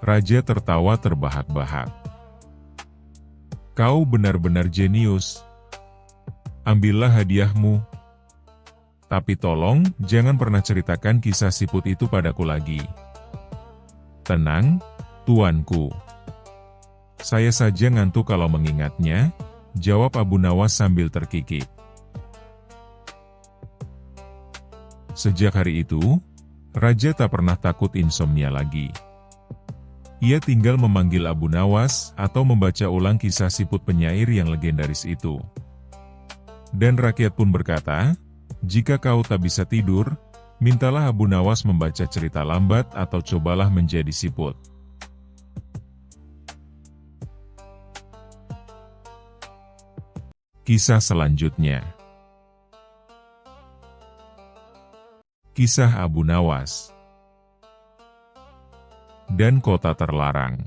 Speaker 1: Raja tertawa terbahak-bahak. Kau benar-benar jenius. Ambillah hadiahmu. Tapi tolong, jangan pernah ceritakan kisah siput itu padaku lagi. Tenang, tuanku. Saya saja ngantuk kalau mengingatnya, jawab Abu Nawas sambil terkikik. Sejak hari itu, Raja tak pernah takut insomnia lagi. Ia tinggal memanggil Abu Nawas atau membaca ulang kisah siput penyair yang legendaris itu. Dan rakyat pun berkata, jika kau tak bisa tidur, mintalah Abu Nawas membaca cerita lambat atau cobalah menjadi siput. Kisah selanjutnya. Kisah Abu Nawas dan Kota Terlarang.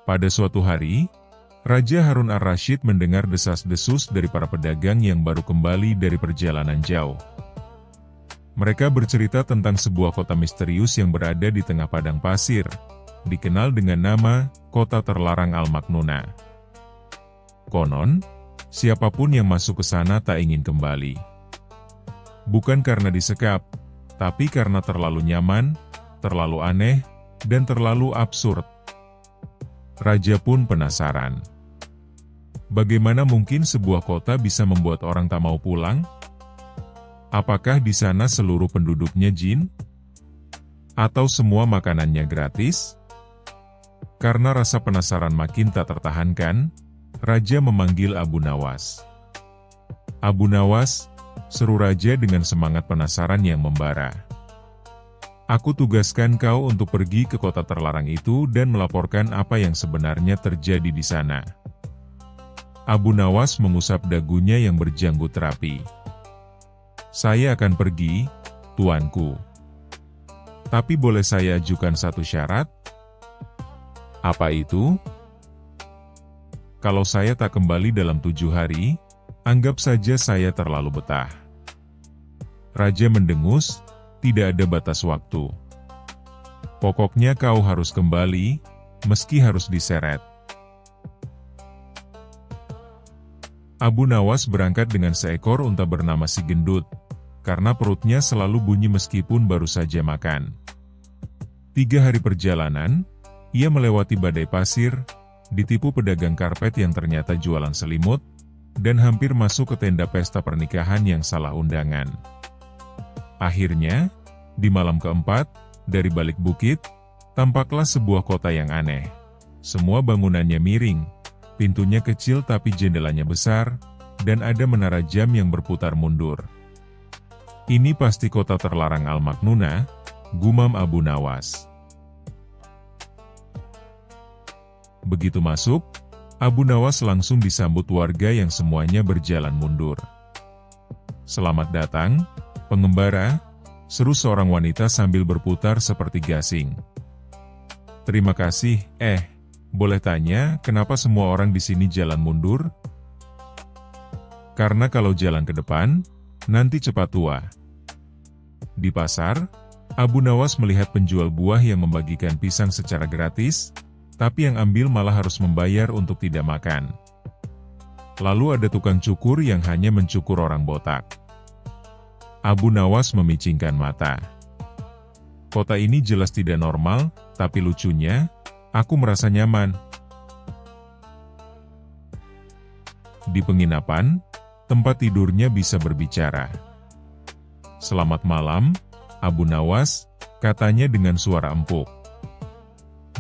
Speaker 1: Pada suatu hari, Raja Harun ar-Rasyid mendengar desas-desus dari para pedagang yang baru kembali dari perjalanan jauh. Mereka bercerita tentang sebuah kota misterius yang berada di tengah padang pasir, dikenal dengan nama Kota Terlarang Al-Maknuna. Konon, siapapun yang masuk ke sana tak ingin kembali. Bukan karena disekap, tapi karena terlalu nyaman, terlalu aneh, dan terlalu absurd. Raja pun penasaran. Bagaimana mungkin sebuah kota bisa membuat orang tak mau pulang? Apakah di sana seluruh penduduknya jin? Atau semua makanannya gratis? Karena rasa penasaran makin tak tertahankan, Raja memanggil Abu Nawas. Abu Nawas, seru Raja dengan semangat penasaran yang membara. Aku tugaskan kau untuk pergi ke kota terlarang itu dan melaporkan apa yang sebenarnya terjadi di sana. Abu Nawas mengusap dagunya yang berjanggut rapi. Saya akan pergi, tuanku. Tapi boleh saya ajukan satu syarat? Apa itu? Kalau saya tak kembali dalam 7 hari, anggap saja saya terlalu betah. Raja mendengus, tidak ada batas waktu. Pokoknya kau harus kembali, meski harus diseret. Abu Nawas berangkat dengan seekor unta bernama Si Gendut, karena perutnya selalu bunyi meskipun baru saja makan. 3 hari perjalanan, ia melewati badai pasir, ditipu pedagang karpet yang ternyata jualan selimut, dan hampir masuk ke tenda pesta pernikahan yang salah undangan. Akhirnya, di malam keempat, dari balik bukit, tampaklah sebuah kota yang aneh. Semua bangunannya miring, pintunya kecil tapi jendelanya besar, dan ada menara jam yang berputar mundur. Ini pasti kota terlarang Al-Maknuna, gumam Abu Nawas. Begitu masuk, Abu Nawas langsung disambut warga yang semuanya berjalan mundur. Selamat datang, pengembara, seru seorang wanita sambil berputar seperti gasing. Terima kasih, boleh tanya, kenapa semua orang di sini jalan mundur? Karena kalau jalan ke depan, nanti cepat tua. Di pasar, Abu Nawas melihat penjual buah yang membagikan pisang secara gratis, tapi yang ambil malah harus membayar untuk tidak makan. Lalu ada tukang cukur yang hanya mencukur orang botak. Abu Nawas memicingkan mata. Kota ini jelas tidak normal, tapi lucunya, aku merasa nyaman. Di penginapan, tempat tidurnya bisa berbicara. Selamat malam, Abu Nawas, katanya dengan suara empuk.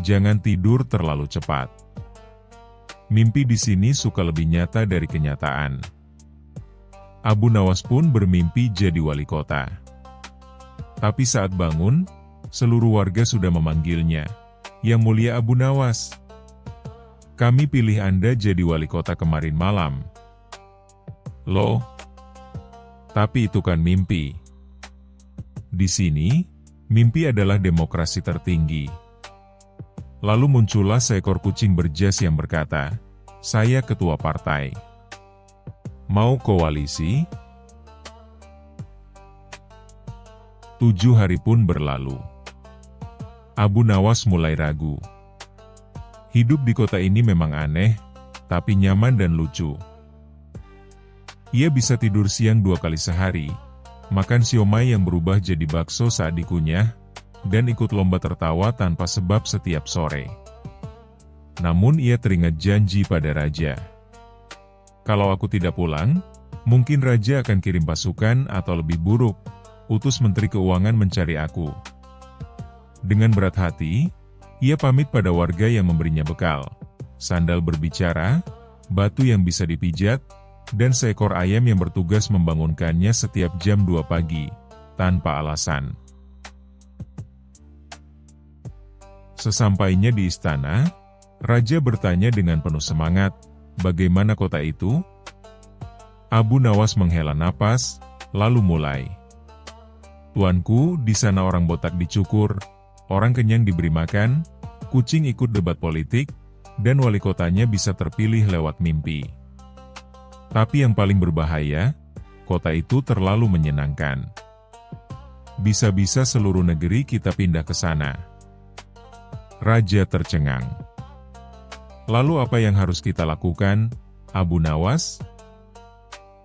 Speaker 1: Jangan tidur terlalu cepat. Mimpi di sini suka lebih nyata dari kenyataan. Abu Nawas pun bermimpi jadi wali kota. Tapi saat bangun, seluruh warga sudah memanggilnya, "Yang Mulia Abu Nawas, kami pilih Anda jadi wali kota kemarin malam." Loh, tapi itu kan mimpi. Di sini, mimpi adalah demokrasi tertinggi. Lalu muncullah seekor kucing berjas yang berkata, "Saya ketua partai. Mau koalisi?" 7 hari pun berlalu. Abu Nawas mulai ragu. Hidup di kota ini memang aneh, tapi nyaman dan lucu. Ia bisa tidur siang 2 kali sehari, makan siomay yang berubah jadi bakso saat dikunyah, dan ikut lomba tertawa tanpa sebab setiap sore. Namun ia teringat janji pada raja. Kalau aku tidak pulang, mungkin raja akan kirim pasukan atau lebih buruk, utus menteri keuangan mencari aku. Dengan berat hati, ia pamit pada warga yang memberinya bekal, sandal berbicara, batu yang bisa dipijat, dan seekor ayam yang bertugas membangunkannya setiap jam 2 pagi, tanpa alasan. Sesampainya di istana, raja bertanya dengan penuh semangat, bagaimana kota itu? Abu Nawas menghela napas, lalu mulai. Tuanku, di sana orang botak dicukur, orang kenyang diberi makan, kucing ikut debat politik, dan wali kotanya bisa terpilih lewat mimpi. Tapi yang paling berbahaya, kota itu terlalu menyenangkan. Bisa-bisa seluruh negeri kita pindah ke sana. Raja tercengang. Lalu apa yang harus kita lakukan, Abu Nawas?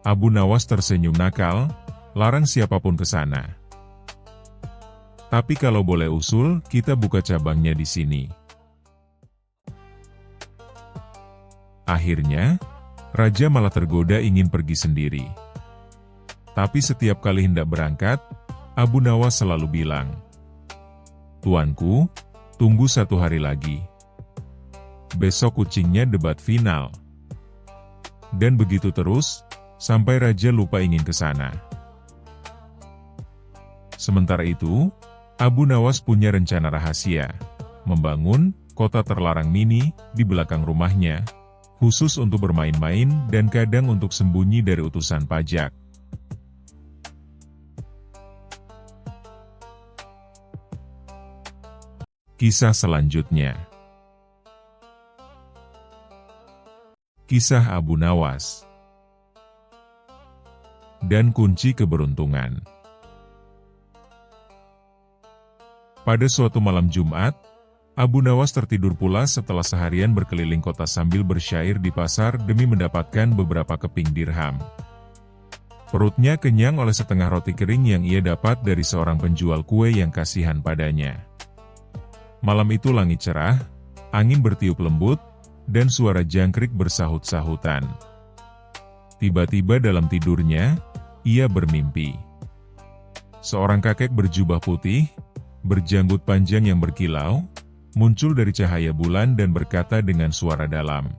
Speaker 1: Abu Nawas tersenyum nakal, larang siapapun ke sana. Tapi kalau boleh usul, kita buka cabangnya di sini. Akhirnya, raja malah tergoda ingin pergi sendiri. Tapi setiap kali hendak berangkat, Abu Nawas selalu bilang, "Tuanku, tunggu 1 hari lagi. Besok kucingnya debat final." Dan begitu terus, sampai raja lupa ingin ke sana. Sementara itu, Abu Nawas punya rencana rahasia, membangun kota terlarang mini di belakang rumahnya, khusus untuk bermain-main dan kadang untuk sembunyi dari utusan pajak. Kisah selanjutnya. Kisah Abu Nawas dan kunci keberuntungan. Pada suatu malam Jumat, Abu Nawas tertidur pulas setelah seharian berkeliling kota sambil bersyair di pasar demi mendapatkan beberapa keping dirham. Perutnya kenyang oleh setengah roti kering yang ia dapat dari seorang penjual kue yang kasihan padanya. Malam itu langit cerah, angin bertiup lembut, dan suara jangkrik bersahut-sahutan. Tiba-tiba dalam tidurnya, ia bermimpi. Seorang kakek berjubah putih, berjanggut panjang yang berkilau, muncul dari cahaya bulan dan berkata dengan suara dalam,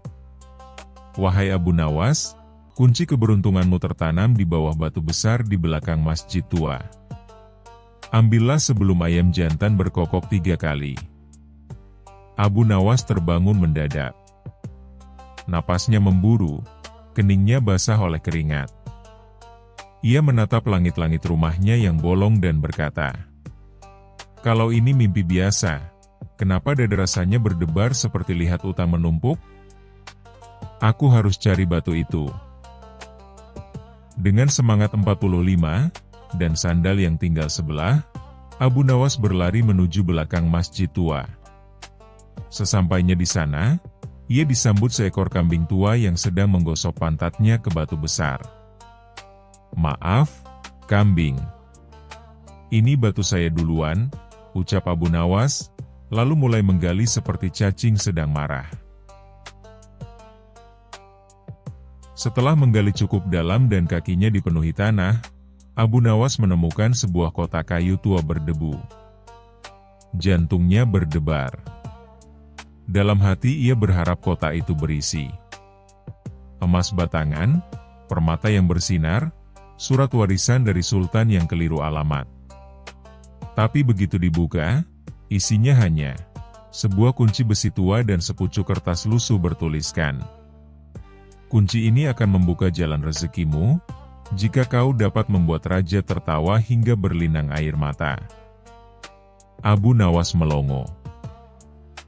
Speaker 1: "Wahai Abu Nawas, kunci keberuntunganmu tertanam di bawah batu besar di belakang masjid tua. Ambillah sebelum ayam jantan berkokok 3 kali." Abu Nawas terbangun mendadak. Napasnya memburu, keningnya basah oleh keringat. Ia menatap langit-langit rumahnya yang bolong dan berkata, "Kalau ini mimpi biasa, kenapa dada rasanya berdebar seperti lihat utang menumpuk? Aku harus cari batu itu." Dengan semangat 45, dan sandal yang tinggal sebelah, Abu Nawas berlari menuju belakang masjid tua. Sesampainya di sana, ia disambut seekor kambing tua yang sedang menggosok pantatnya ke batu besar. "Maaf, kambing. Ini batu saya duluan," ucap Abu Nawas, lalu mulai menggali seperti cacing sedang marah. Setelah menggali cukup dalam dan kakinya dipenuhi tanah, Abu Nawas menemukan sebuah kotak kayu tua berdebu. Jantungnya berdebar. Dalam hati ia berharap kotak itu berisi emas batangan, permata yang bersinar, surat warisan dari sultan yang keliru alamat. Tapi begitu dibuka, isinya hanya sebuah kunci besi tua dan sepucuk kertas lusuh bertuliskan, "Kunci ini akan membuka jalan rezekimu, jika kau dapat membuat raja tertawa hingga berlinang air mata." Abu Nawas melongo.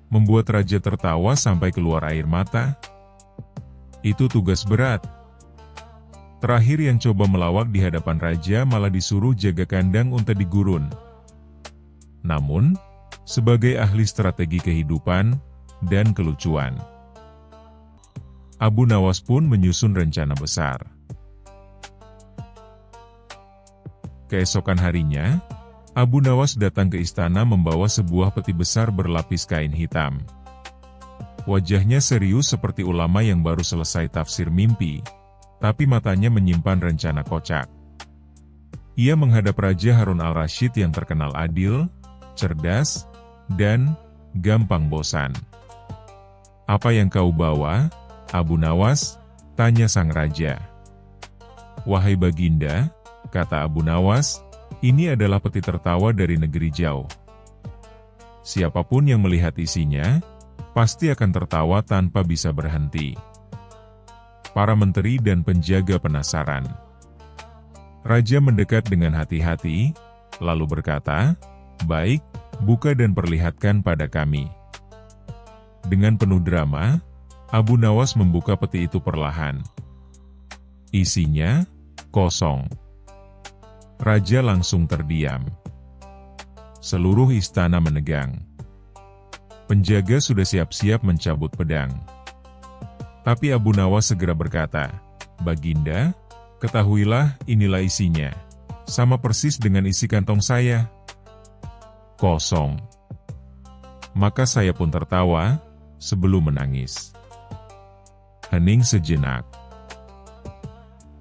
Speaker 1: Membuat raja tertawa sampai keluar air mata? Itu tugas berat. Terakhir yang coba melawak di hadapan raja malah disuruh jaga kandang unta di gurun. Namun, sebagai ahli strategi kehidupan dan kelucuan, Abu Nawas pun menyusun rencana besar. Keesokan harinya, Abu Nawas datang ke istana membawa sebuah peti besar berlapis kain hitam. Wajahnya serius seperti ulama yang baru selesai tafsir mimpi, tapi matanya menyimpan rencana kocak. Ia menghadap Raja Harun al-Rasyid yang terkenal adil, cerdas, dan gampang bosan. "Apa yang kau bawa, Abu Nawas?" tanya sang raja. "Wahai Baginda," kata Abu Nawas, "ini adalah peti tertawa dari negeri jauh. Siapapun yang melihat isinya, pasti akan tertawa tanpa bisa berhenti." Para menteri dan penjaga penasaran. Raja mendekat dengan hati-hati, lalu berkata, "Baik, buka dan perlihatkan pada kami." Dengan penuh drama, Abu Nawas membuka peti itu perlahan. Isinya kosong. Raja langsung terdiam. Seluruh istana menegang. Penjaga sudah siap-siap mencabut pedang. Tapi Abu Nawas segera berkata, "Baginda, ketahuilah inilah isinya. Sama persis dengan isi kantong saya. Kosong." Maka saya pun tertawa, sebelum menangis. Hening sejenak.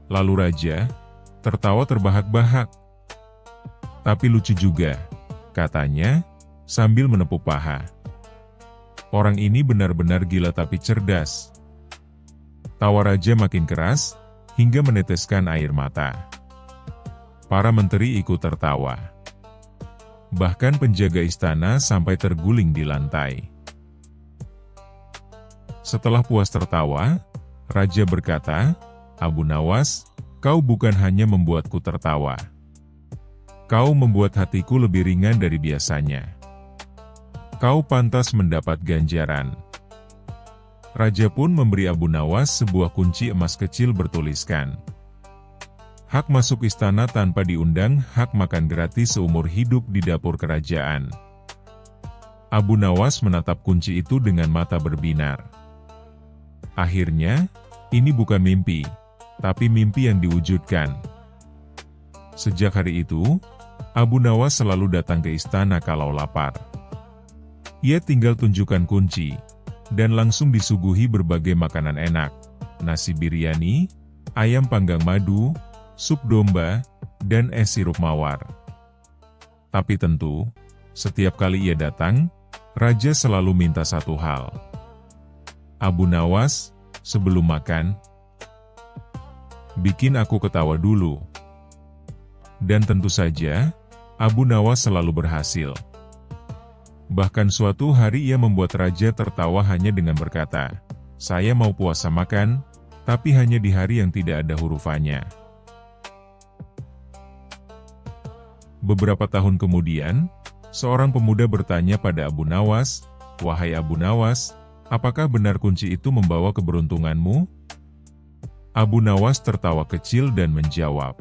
Speaker 1: Lalu Raja tertawa terbahak-bahak. "Tapi lucu juga," katanya, sambil menepuk paha. "Orang ini benar-benar gila tapi cerdas." Tawa Raja makin keras, hingga meneteskan air mata. Para menteri ikut tertawa. Bahkan penjaga istana sampai terguling di lantai. Setelah puas tertawa, Raja berkata, "Abu Nawas, kau bukan hanya membuatku tertawa. Kau membuat hatiku lebih ringan dari biasanya. Kau pantas mendapat ganjaran." Raja pun memberi Abu Nawas sebuah kunci emas kecil bertuliskan, "Hak masuk istana tanpa diundang, hak makan gratis seumur hidup di dapur kerajaan." Abu Nawas menatap kunci itu dengan mata berbinar. Akhirnya, ini bukan mimpi, tapi mimpi yang diwujudkan. Sejak hari itu, Abu Nawas selalu datang ke istana kalau lapar. Ia tinggal tunjukkan kunci, dan langsung disuguhi berbagai makanan enak, nasi biryani, ayam panggang madu, sup domba, dan es sirup mawar. Tapi tentu, setiap kali ia datang, Raja selalu minta satu hal. "Abu Nawas, sebelum makan, bikin aku ketawa dulu." Dan tentu saja, Abu Nawas selalu berhasil. Bahkan suatu hari ia membuat Raja tertawa hanya dengan berkata, "Saya mau puasa makan, tapi hanya di hari yang tidak ada huruf A-nya." Beberapa tahun kemudian, seorang pemuda bertanya pada Abu Nawas, "Wahai Abu Nawas, apakah benar kunci itu membawa keberuntunganmu?" Abu Nawas tertawa kecil dan menjawab,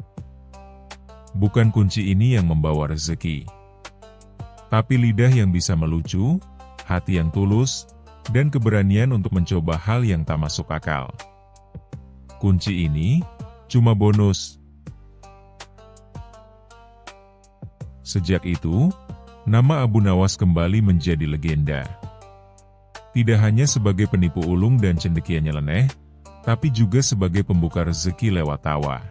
Speaker 1: "Bukan kunci ini yang membawa rezeki, tapi lidah yang bisa melucu, hati yang tulus, dan keberanian untuk mencoba hal yang tak masuk akal. Kunci ini cuma bonus." Sejak itu, nama Abu Nawas kembali menjadi legenda. Tidak hanya sebagai penipu ulung dan cendekia nyeleneh, tapi juga sebagai pembuka rezeki lewat tawa.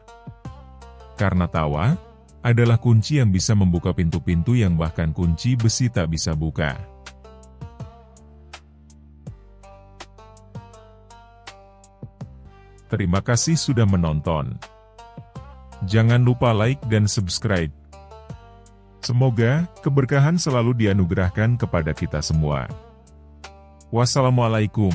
Speaker 1: Karena tawa adalah kunci yang bisa membuka pintu-pintu yang bahkan kunci besi tak bisa buka. Terima kasih sudah menonton. Jangan lupa like dan subscribe. Semoga keberkahan selalu dianugerahkan kepada kita semua. Wassalamualaikum.